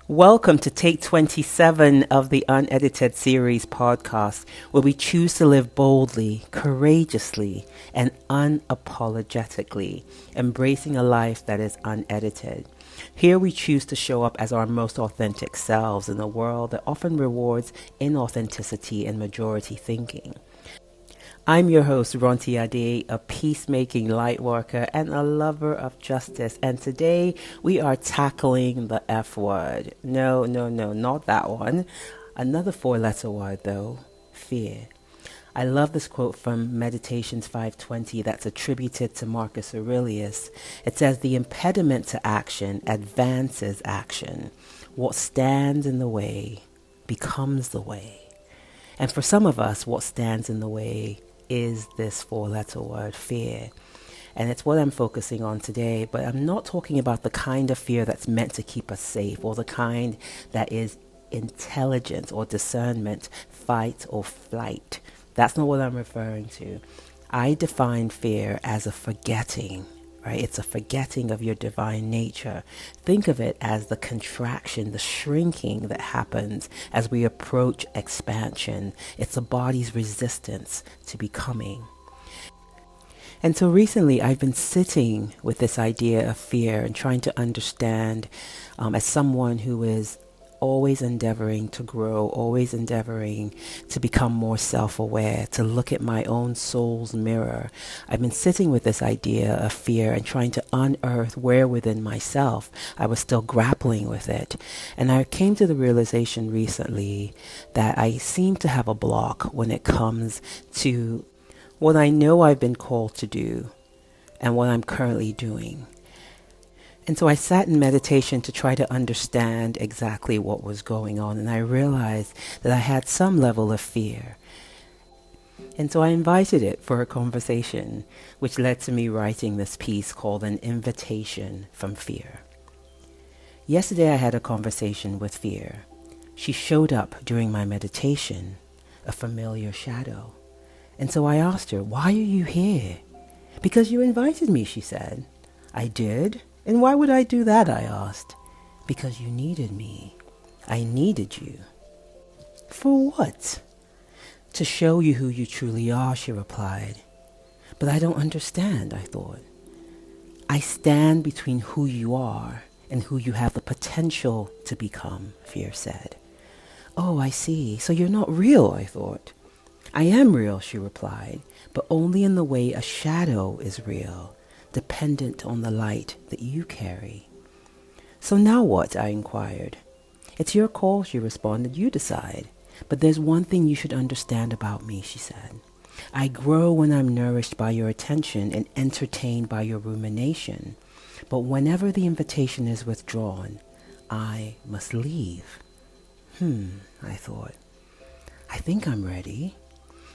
Welcome to Take 27 of the Unedited Series podcast, where we choose to live boldly, courageously, and unapologetically, embracing a life that is unedited. Here we choose to show up as our most authentic selves in a world that often rewards inauthenticity and majority thinking. I'm your host, Ronti Ade, a peacemaking light worker and a lover of justice. And today we are tackling the F word. No, not that one. Another four-letter word, though, fear. I love this quote from Meditations 5:20 that's attributed to Marcus Aurelius. It says, "The impediment to action advances action. What stands in the way becomes the way." And for some of us, what stands in the way is this four-letter word, fear. And it's what I'm focusing on today, but I'm not talking about the kind of fear that's meant to keep us safe or the kind that is intelligence or discernment, fight or flight. That's not what I'm referring to. I define fear as a forgetting, right? It's a forgetting of your divine nature. Think of it as the contraction, the shrinking that happens as we approach expansion. It's the body's resistance to becoming. And so recently I've been sitting with this idea of fear and trying to understand, as someone who is always endeavoring to grow, always endeavoring to become more self-aware, to look at my own soul's mirror. I've been sitting with this idea of fear and trying to unearth where within myself I was still grappling with it. And I came to the realization recently that I seem to have a block when it comes to what I know I've been called to do and what I'm currently doing. And so I sat in meditation to try to understand exactly what was going on, and I realized that I had some level of fear. And so I invited it for a conversation, which led to me writing this piece called An Invitation from Fear. Yesterday I had a conversation with fear. She showed up during my meditation, a familiar shadow. And so I asked her, "Why are you here?" "Because you invited me," she said. "I did? And why would I do that?" I asked. "Because you needed me. I needed you." "For what?" "To show you who you truly are," she replied. "But I don't understand," I thought. "I stand between who you are and who you have the potential to become," fear said. "Oh, I see. So you're not real," I thought. "I am real," she replied, "but only in the way a shadow is real, dependent on the light that you carry." "So now what?" I inquired. "It's your call," she responded. "You decide. But there's one thing you should understand about me," she said. "I grow when I'm nourished by your attention and entertained by your rumination. But whenever the invitation is withdrawn, I must leave." I thought. "I think I'm ready.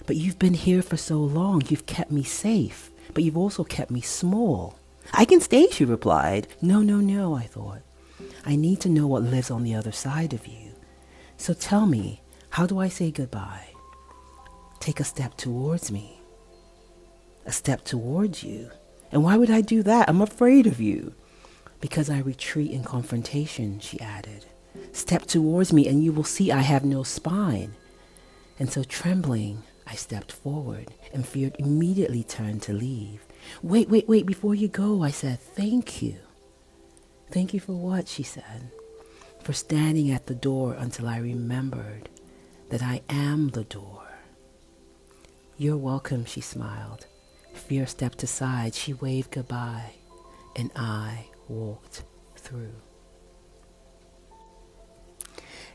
But you've been here for so long. You've kept me safe. But you've also kept me small." "I can stay," she replied. No, I thought. "I need to know what lives on the other side of you. So tell me, how do I say goodbye?" "Take a step towards me." "A step towards you? And why would I do that? I'm afraid of you." "Because I retreat in confrontation," she added. "Step towards me and you will see I have no spine." And so trembling, I stepped forward, and fear immediately turned to leave. Wait, before you go," I said. "Thank you." "Thank you for what?" she said. "For standing at the door until I remembered that I am the door." "You're welcome," she smiled. Fear stepped aside, she waved goodbye, and I walked through.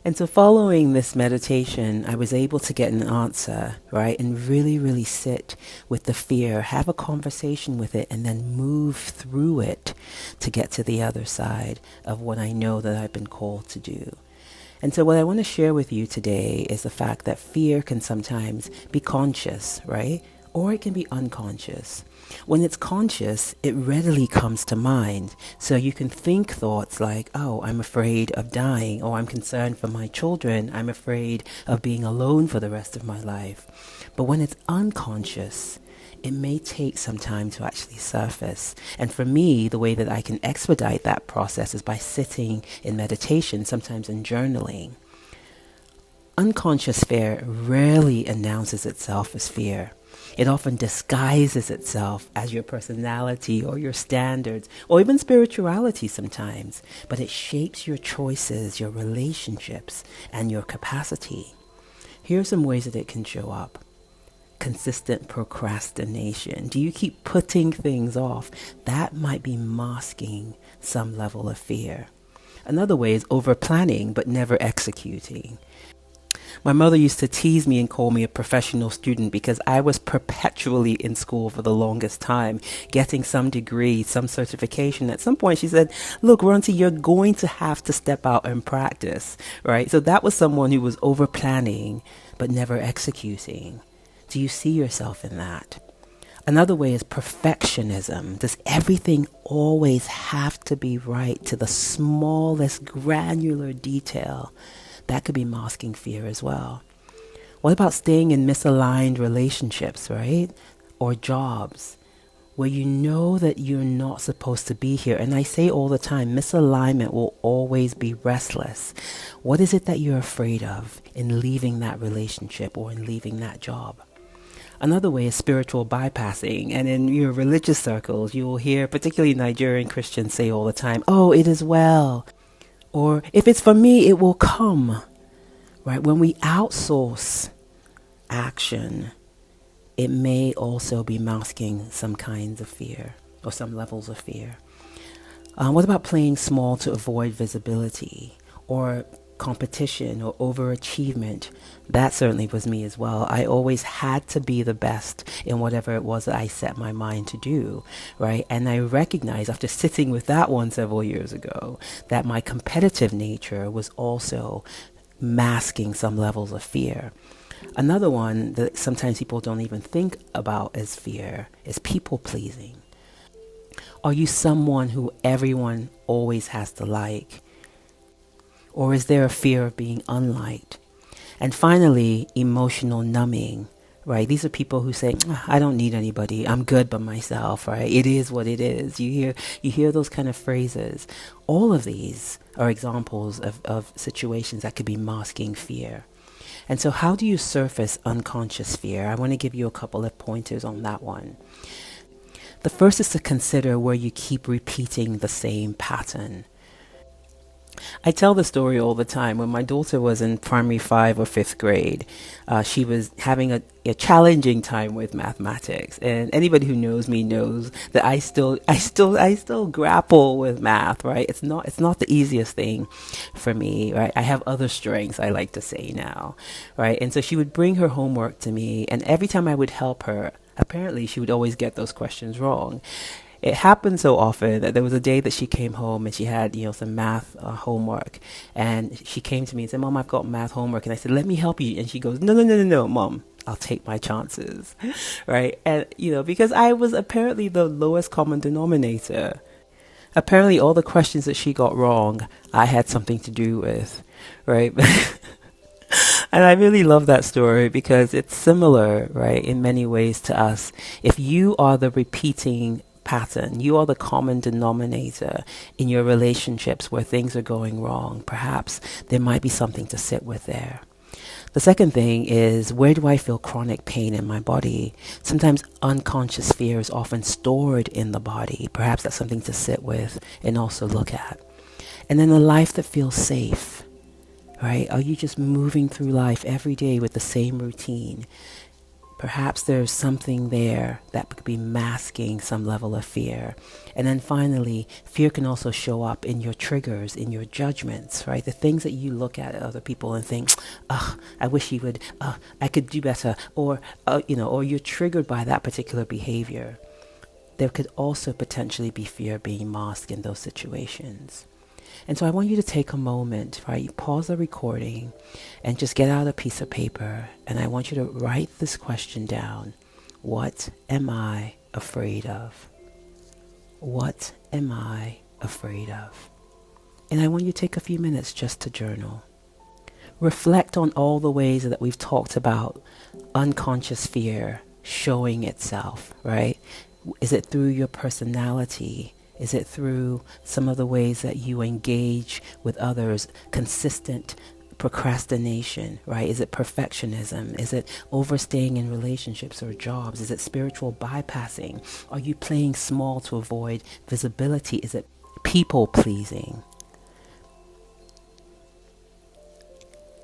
And so following this meditation, I was able to get an answer, right? And really sit with the fear, have a conversation with it, and then move through it to get to the other side of what I know that I've been called to do. And so what I want to share with you today is the fact that fear can sometimes be conscious, right? Or it can be unconscious. When it's conscious, it readily comes to mind. So you can think thoughts like, "Oh, I'm afraid of dying," or "I'm concerned for my children. I'm afraid of being alone for the rest of my life." But when it's unconscious, it may take some time to actually surface. And for me, the way that I can expedite that process is by sitting in meditation, sometimes in journaling. Unconscious fear rarely announces itself as fear. It often disguises itself as your personality or your standards or even spirituality sometimes, but it shapes your choices, your relationships, and your capacity. Here are some ways that it can show up. Consistent procrastination. Do you keep putting things off? That might be masking some level of fear. Another way is over planning but never executing. My mother used to tease me and call me a professional student because I was perpetually in school for the longest time, getting some degree, some certification. At some point she said, look, Ronti, you're going to have to step out and practice, right? So that was someone who was over planning but never executing. Do you see yourself in that? Another way is perfectionism. Does everything always have to be right to the smallest granular detail? That could be masking fear as well. What about staying in misaligned relationships, right? Or jobs where you know that you're not supposed to be here. And I say all the time, misalignment will always be restless. What is it that you're afraid of in leaving that relationship or in leaving that job? Another way is spiritual bypassing. And in your religious circles, you will hear particularly Nigerian Christians say all the time, oh, it is well. Or if it's for me, it will come, right? When we outsource action, it may also be masking some kinds of fear or some levels of fear. What about playing small to avoid visibility or competition or overachievement? That certainly was me as well. I always had to be the best in whatever it was that I set my mind to do, right? And I recognized after sitting with that one several years ago that my competitive nature was also masking some levels of fear. Another one that sometimes people don't even think about as fear is people pleasing. Are you someone who everyone always has to like? Or is there a fear of being unliked? And finally, emotional numbing, right? These are people who say, I don't need anybody. I'm good by myself, right? It is what it is. You hear those kind of phrases. All of these are examples of situations that could be masking fear. And so how do you surface unconscious fear? I want to give you a couple of pointers on that one. The first is to consider where you keep repeating the same pattern. I tell the story all the time. When my daughter was in primary 5 or 5th grade, she was having a challenging time with mathematics. And anybody who knows me knows that I still grapple with math, right? It's not the easiest thing for me, right? I have other strengths, I like to say now, right? And so she would bring her homework to me, and every time I would help her, apparently she would always get those questions wrong. It happened so often that there was a day that she came home and she had, some math homework. And she came to me and said, Mom, I've got math homework. And I said, let me help you. And she goes, no, Mom, I'll take my chances. Right. And, because I was apparently the lowest common denominator. Apparently all the questions that she got wrong, I had something to do with. Right. And I really love that story because it's similar, right, in many ways to us. If you are the repeating pattern, you are the common denominator in your relationships where things are going wrong, perhaps there might be something to sit with there. The second thing is, where do I feel chronic pain in my body? Sometimes unconscious fear is often stored in the body. Perhaps that's something to sit with and also look at. And then a life that feels safe, right? Are you just moving through life every day with the same routine? Perhaps there's something there that could be masking some level of fear. And then finally, fear can also show up in your triggers, in your judgments, right? The things that you look at other people and think, I wish he would, I could do better, or you're triggered by that particular behavior. There could also potentially be fear being masked in those situations. And so I want you to take a moment, right? You pause the recording and just get out a piece of paper. And I want you to write this question down. What am I afraid of? What am I afraid of? And I want you to take a few minutes just to journal. Reflect on all the ways that we've talked about unconscious fear showing itself, right? Is it through your personality? Is it through some of the ways that you engage with others? Consistent procrastination, right? Is it perfectionism? Is it overstaying in relationships or jobs? Is it spiritual bypassing? Are you playing small to avoid visibility? Is it people pleasing?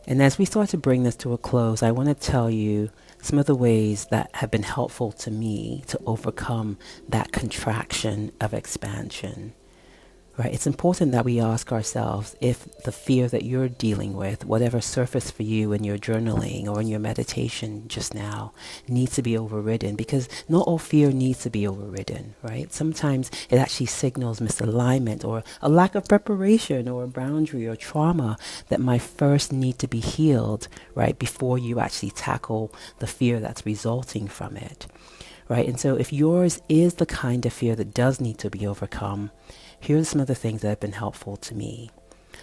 And as we start to bring this to a close, I want to tell you some of the ways that have been helpful to me to overcome that contraction of expansion. Right? It's important that we ask ourselves if the fear that you're dealing with, whatever surfaced for you in your journaling or in your meditation just now, needs to be overridden, because not all fear needs to be overridden, right? Sometimes it actually signals misalignment or a lack of preparation or a boundary or trauma that might first need to be healed, right, before you actually tackle the fear that's resulting from it, right? And so if yours is the kind of fear that does need to be overcome, here's some of the things that have been helpful to me.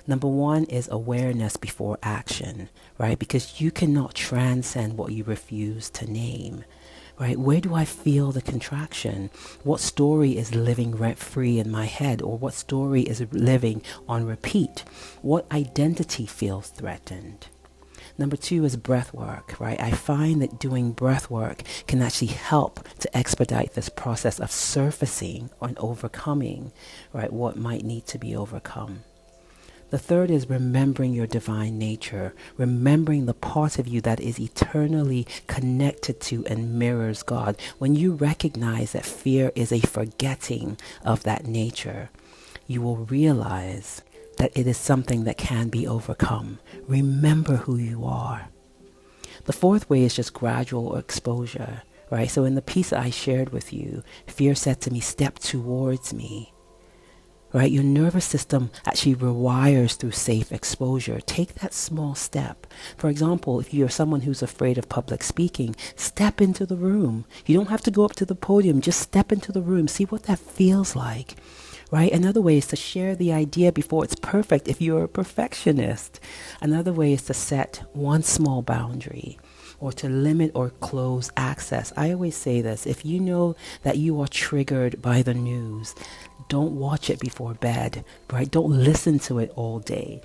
Number one is awareness before action, right? Because you cannot transcend what you refuse to name, right? Where do I feel the contraction? What story is living rent-free in my head, or what story is living on repeat? What identity feels threatened? Number two is breath work, right? I find that doing breath work can actually help to expedite this process of surfacing and overcoming, right, what might need to be overcome. The third is remembering your divine nature, remembering the part of you that is eternally connected to and mirrors God. When you recognize that fear is a forgetting of that nature, you will realize that it is something that can be overcome. Remember who you are. The fourth way is just gradual exposure, right? So in the piece I shared with you, fear said to me, step towards me, right? Your nervous system actually rewires through safe exposure. Take that small step. For example, if you're someone who's afraid of public speaking, step into the room. You don't have to go up to the podium, just step into the room. See what that feels like. Right? Another way is to share the idea before it's perfect if you're a perfectionist. Another way is to set one small boundary or to limit or close access. I always say this, if you know that you are triggered by the news, don't watch it before bed, right? Don't listen to it all day.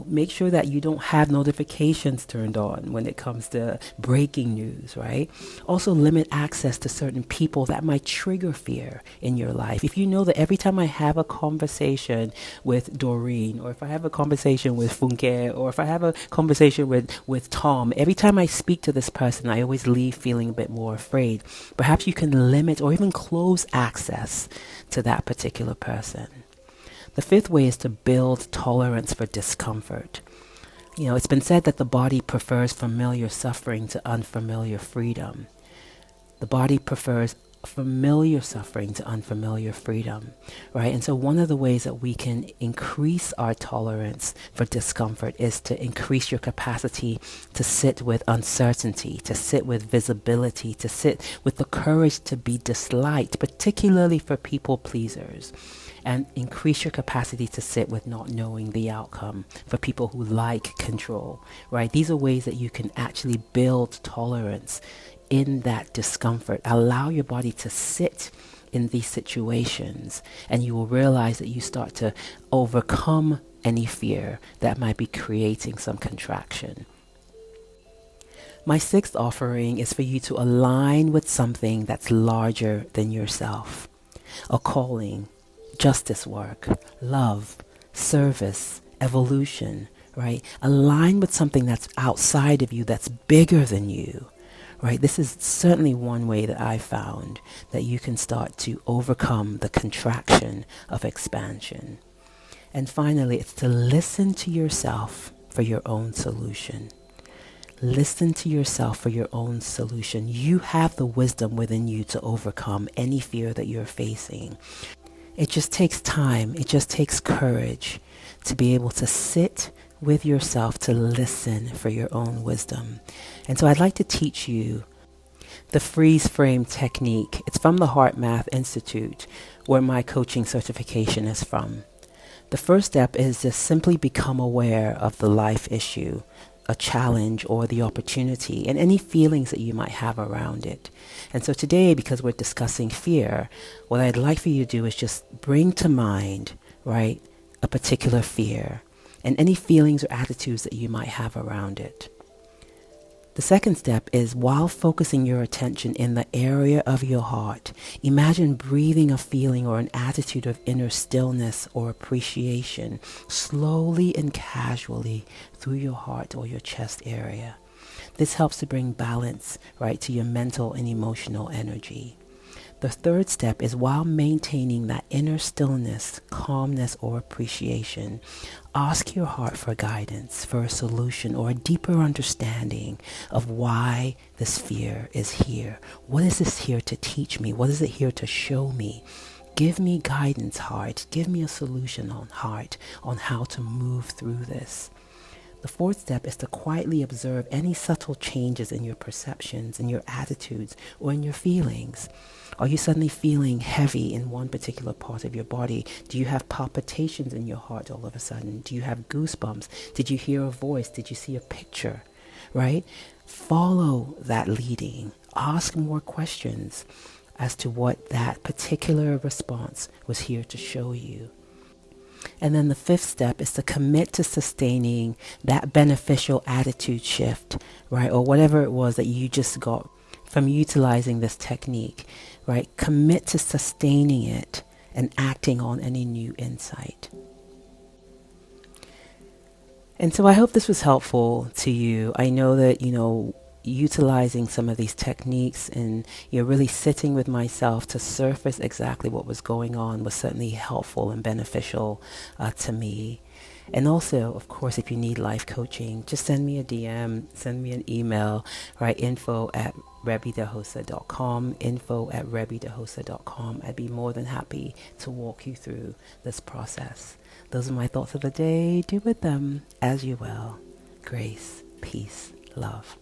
Make sure that you don't have notifications turned on when it comes to breaking news, right? Also limit access to certain people that might trigger fear in your life. If you know that every time I have a conversation with Doreen, or if I have a conversation with Funke, or if I have a conversation with Tom, every time I speak to this person, I always leave feeling a bit more afraid. Perhaps you can limit or even close access to that particular person. The fifth way is to build tolerance for discomfort. It's been said that the body prefers familiar suffering to unfamiliar freedom. The body prefers familiar suffering to unfamiliar freedom, right? And so one of the ways that we can increase our tolerance for discomfort is to increase your capacity to sit with uncertainty, to sit with visibility, to sit with the courage to be disliked, particularly for people pleasers. And increase your capacity to sit with not knowing the outcome for people who like control, right? These are ways that you can actually build tolerance in that discomfort. Allow your body to sit in these situations, and you will realize that you start to overcome any fear that might be creating some contraction. My sixth offering is for you to align with something that's larger than yourself. A calling, justice work, love, service, evolution, right? Align with something that's outside of you, that's bigger than you, right? This is certainly one way that I found that you can start to overcome the contraction of expansion. And finally, it's to listen to yourself for your own solution. Listen to yourself for your own solution. You have the wisdom within you to overcome any fear that you're facing. It just takes time. It just takes courage to be able to sit with yourself, to listen for your own wisdom. And so I'd like to teach you the freeze frame technique. It's from the HeartMath Institute, where my coaching certification is from. The first step is to simply become aware of the life issue, a challenge or the opportunity and any feelings that you might have around it. And so today, because we're discussing fear, what I'd like for you to do is just bring to mind, right, a particular fear and any feelings or attitudes that you might have around it. The second step is, while focusing your attention in the area of your heart, imagine breathing a feeling or an attitude of inner stillness or appreciation slowly and casually through your heart or your chest area. This helps to bring balance, right, to your mental and emotional energy. The third step is, while maintaining that inner stillness, calmness, or appreciation, ask your heart for guidance, for a solution, or a deeper understanding of why this fear is here. What is this here to teach me? What is it here to show me? Give me guidance, heart. Give me a solution, heart, on how to move through this. The fourth step is to quietly observe any subtle changes in your perceptions, in your attitudes, or in your feelings. Are you suddenly feeling heavy in one particular part of your body? Do you have palpitations in your heart all of a sudden? Do you have goosebumps? Did you hear a voice? Did you see a picture? Right? Follow that leading. Ask more questions as to what that particular response was here to show you. And then the fifth step is to commit to sustaining that beneficial attitude shift, right? Or whatever it was that you just got from utilizing this technique, right? Commit to sustaining it and acting on any new insight. And so I hope this was helpful to you. I know that, utilizing some of these techniques and really sitting with myself to surface exactly what was going on was certainly helpful and beneficial to me. And also, of course, if you need life coaching, just send me a DM, send me an email, right? info@rebidahosa.com, info@rebidahosa.com. I'd be more than happy to walk you through this process. Those are my thoughts of the day. Do with them as you will. Grace, peace, love.